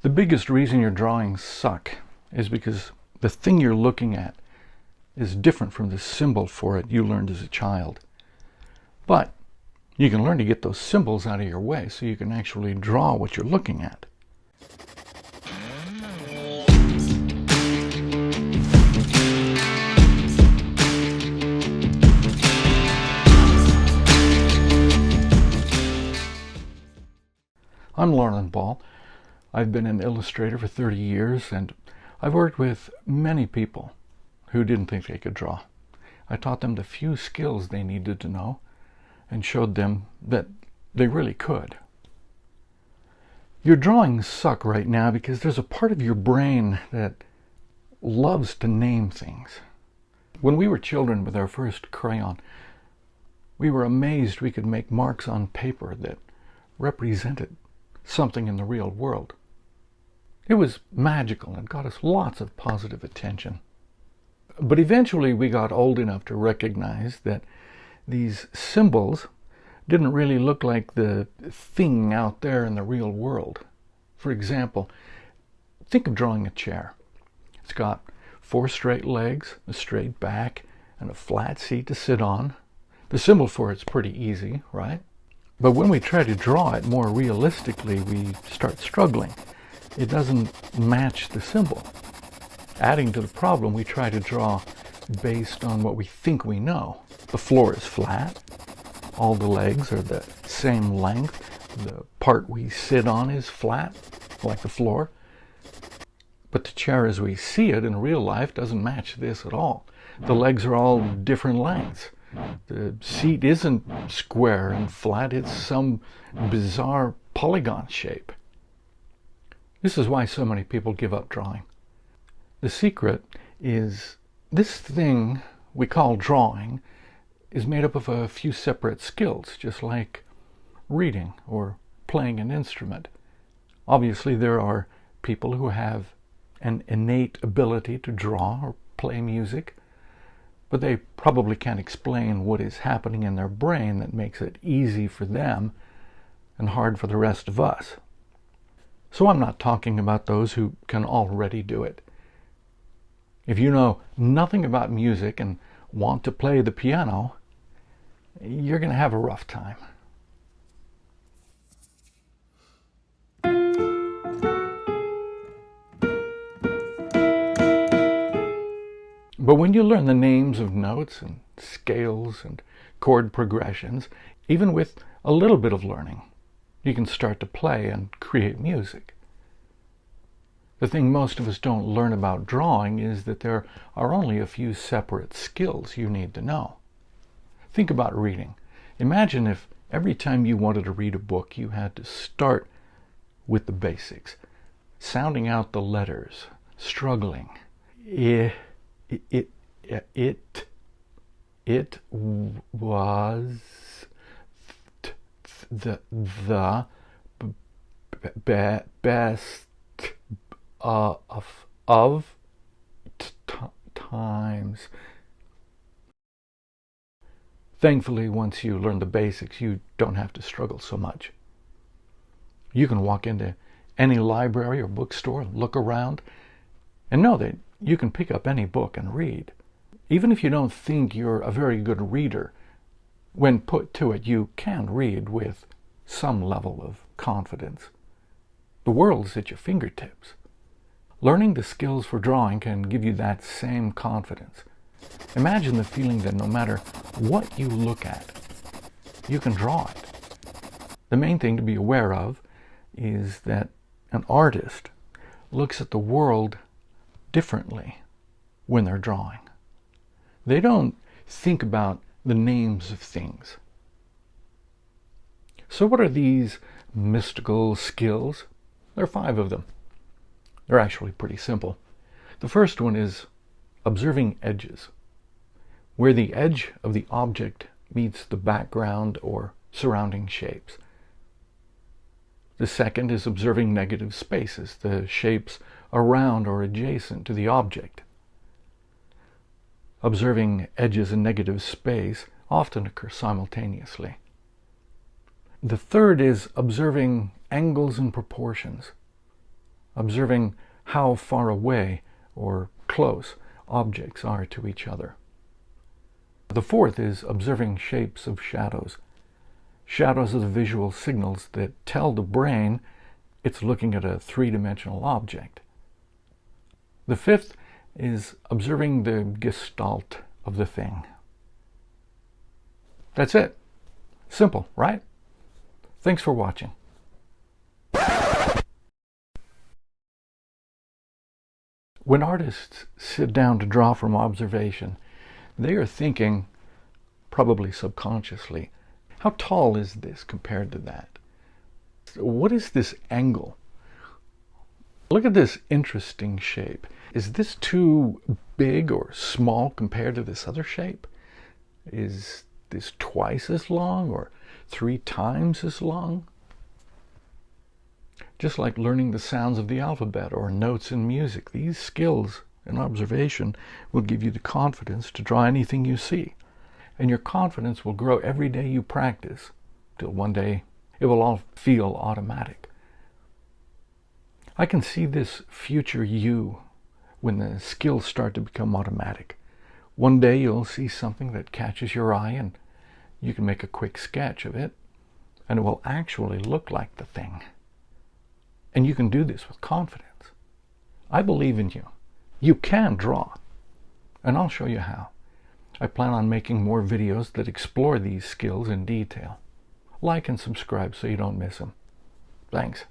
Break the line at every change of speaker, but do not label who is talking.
The biggest reason your drawings suck is because the thing you're looking at is different from the symbol for it you learned as a child. But you can learn to get those symbols out of your way so you can actually draw what you're looking at. I'm Lauren Ball. I've been an illustrator for 30 years, and I've worked with many people who didn't think they could draw. I taught them the few skills they needed to know and showed them that they really could. Your drawings suck right now because there's a part of your brain that loves to name things. When we were children with our first crayon, we were amazed we could make marks on paper that represented something in the real world. It was magical and got us lots of positive attention. But eventually we got old enough to recognize that these symbols didn't really look like the thing out there in the real world. For example, think of drawing a chair. It's got 4 straight legs, a straight back, and a flat seat to sit on. The symbol for it's pretty easy, right? But when we try to draw it more realistically, we start struggling. It doesn't match the symbol. Adding to the problem, we try to draw based on what we think we know. The floor is flat. All the legs are the same length. The part we sit on is flat, like the floor. But the chair as we see it in real life doesn't match this at all. The legs are all different lengths. The seat isn't square and flat, it's some bizarre polygon shape. This is why so many people give up drawing. The secret is this thing we call drawing is made up of a few separate skills, just like reading or playing an instrument. Obviously, there are people who have an innate ability to draw or play music, but they probably can't explain what is happening in their brain that makes it easy for them and hard for the rest of us. So I'm not talking about those who can already do it. If you know nothing about music and want to play the piano, you're going to have a rough time. But when you learn the names of notes and scales and chord progressions, even with a little bit of learning, you can start to play and create music. The thing most of us don't learn about drawing is that there are only a few separate skills you need to know. Think about reading. Imagine if every time you wanted to read a book, you had to start with the basics, sounding out the letters, struggling. It was the best of times. Thankfully, once you learn the basics, you don't have to struggle so much. You can walk into any library or bookstore, look around, and know that you can pick up any book and read. Even if you don't think you're a very good reader, when put to it, you can read with some level of confidence. The world's at your fingertips. Learning the skills for drawing can give you that same confidence. Imagine the feeling that no matter what you look at, you can draw it. The main thing to be aware of is that an artist looks at the world differently when they're drawing. They don't think about the names of things. So what are these mystical skills? There are 5 of them. They're actually pretty simple. The first one is observing edges, where the edge of the object meets the background or surrounding shapes. The second is observing negative spaces, the shapes around or adjacent to the object. Observing edges in negative space often occur simultaneously. The third is observing angles and proportions. observing how far away or close objects are to each other. The fourth is observing shapes of shadows. Shadows are the visual signals that tell the brain it's looking at a three-dimensional object. The fifth is observing the gestalt of the thing. That's it. Simple, right? Thanks for watching. When artists sit down to draw from observation, they are thinking, probably subconsciously, how tall is this compared to that? What is this angle? Look at this interesting shape. Is this too big or small compared to this other shape? Is this twice as long or 3 times as long? Just like learning the sounds of the alphabet or notes in music, these skills in observation will give you the confidence to draw anything you see. And your confidence will grow every day you practice, till one day it will all feel automatic. I can see this future you when the skills start to become automatic. One day you'll see something that catches your eye and you can make a quick sketch of it, and it will actually look like the thing. And you can do this with confidence. I believe in you. You can draw, and I'll show you how. I plan on making more videos that explore these skills in detail. Like and subscribe so you don't miss them. Thanks.